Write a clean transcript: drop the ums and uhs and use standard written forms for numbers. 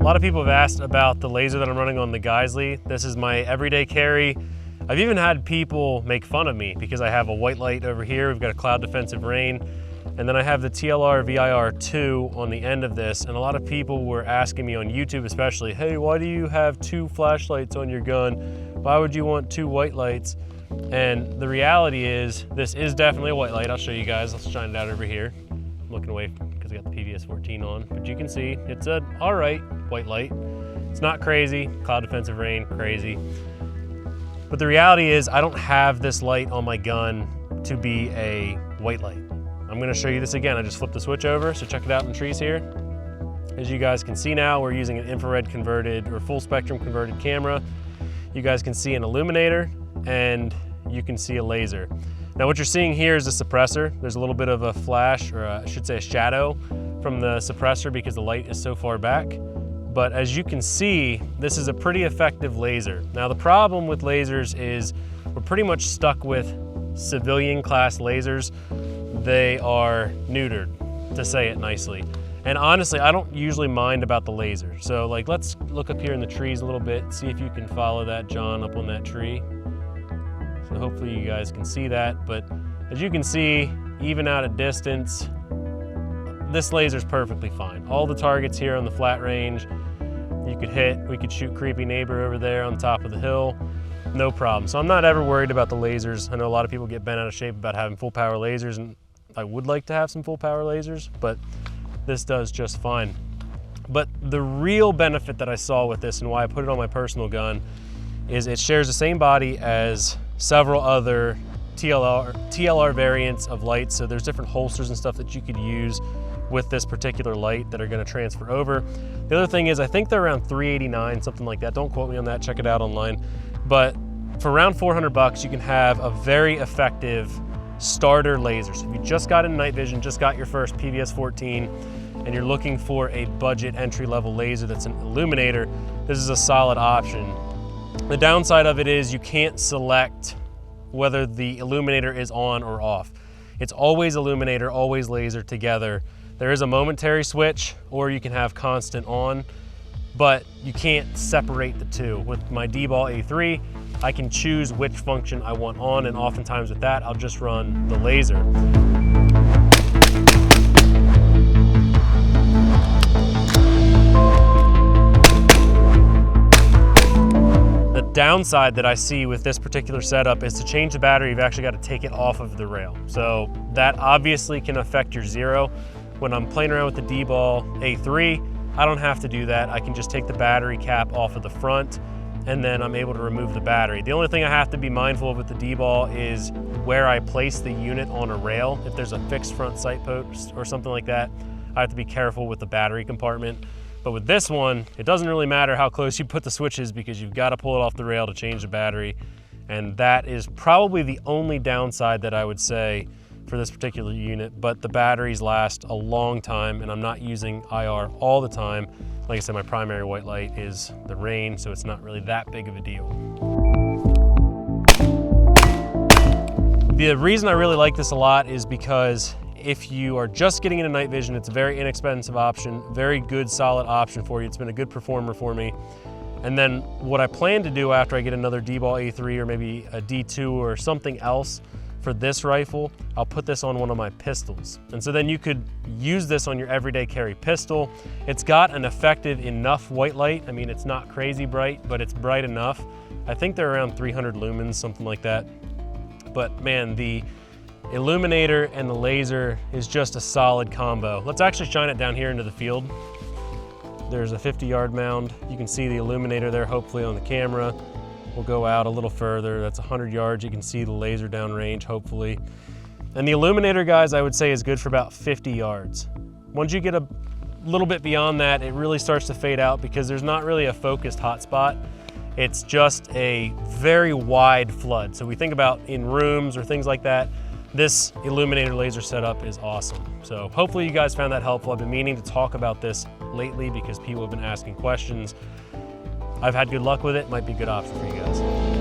lot of people have asked about the laser that I'm running on the Geisley. This is my everyday carry. I've even had people make fun of me because I have a white light over here. We've got a cloud defensive rain. And then I have the TLR VIR 2 on the end of this. And a lot of people were asking me on YouTube especially, hey, why do you have 2 flashlights on your gun? Why would you want 2 white lights? And the reality is, this is definitely a white light. I'll show you guys. Let's shine it out over here. I'm looking away because I got the PVS 14 on, but you can see it's an all right white light. It's not crazy. Cloud defensive rain, crazy. But the reality is, I don't have this light on my gun to be a white light. I'm gonna show you this again. I just flipped the switch over, so check it out in the trees here. As you guys can see now, we're using an infrared converted or full spectrum converted camera. You guys can see an illuminator and you can see a laser. Now what you're seeing here is a suppressor. There's a little bit of a flash, or I should say a shadow from the suppressor because the light is so far back. But as you can see, this is a pretty effective laser. Now the problem with lasers is we're pretty much stuck with civilian class lasers. They are neutered, to say it nicely. And honestly, I don't usually mind about the laser. So like, let's look up here in the trees a little bit, see if you can follow that, John, up on that tree. So hopefully you guys can see that. But as you can see, even out at distance, this laser's perfectly fine. All the targets here on the flat range, you could hit. We could shoot creepy neighbor over there on top of the hill. No problem. So I'm not ever worried about the lasers. I know a lot of people get bent out of shape about having full power lasers, and I would like to have some full power lasers, but this does just fine. But the real benefit that I saw with this and why I put it on my personal gun is it shares the same body as several other TLR variants of lights. So there's different holsters and stuff that you could use with this particular light that are gonna transfer over. The other thing is, I think they're around $389, something like that. Don't quote me on that, check it out online. But for around 400 bucks, you can have a very effective starter laser. So if you just got into night vision, just got your first PVS 14, and you're looking for a budget entry-level laser that's an illuminator, this is a solid option. The downside of it is you can't select whether the illuminator is on or off. It's always illuminator, always laser together. There is a momentary switch, or you can have constant on, but you can't separate the two. With my D-Ball A3, I can choose which function I want on, and oftentimes with that, I'll just run the laser. The downside that I see with this particular setup is to change the battery, you've actually got to take it off of the rail. So that obviously can affect your zero. When I'm playing around with the D-Ball A3, I don't have to do that. I can just take the battery cap off of the front, and then I'm able to remove the battery. The only thing I have to be mindful of with the D-Ball is where I place the unit on a rail. If there's a fixed front sight post or something like that, I have to be careful with the battery compartment. But with this one, it doesn't really matter how close you put the switches because you've got to pull it off the rail to change the battery. And that is probably the only downside that I would say for this particular unit, but the batteries last a long time, and I'm not using IR all the time. Like I said, my primary white light is the rain, so it's not really that big of a deal. The reason I really like this a lot is because if you are just getting into night vision, it's a very inexpensive option, very good, solid option for you. It's been a good performer for me. And then what I plan to do after I get another D-Ball A3 or maybe a D2 or something else for this rifle, I'll put this on one of my pistols. And so then you could use this on your everyday carry pistol. It's got an effective enough white light. I mean, it's not crazy bright, but it's bright enough. I think they're around 300 lumens, something like that. But man, the illuminator and the laser is just a solid combo. Let's actually shine it down here into the field. There's a 50-yard mound. You can see the illuminator there, hopefully on the camera. We'll go out a little further. That's 100 yards. You can see the laser downrange, hopefully. And the illuminator, guys, I would say is good for about 50 yards. Once you get a little bit beyond that, it really starts to fade out because there's not really a focused hotspot. It's just a very wide flood. So we think about in rooms or things like that, this illuminator laser setup is awesome. So hopefully you guys found that helpful. I've been meaning to talk about this lately because people have been asking questions. I've had good luck with it. Might be a good option for you guys.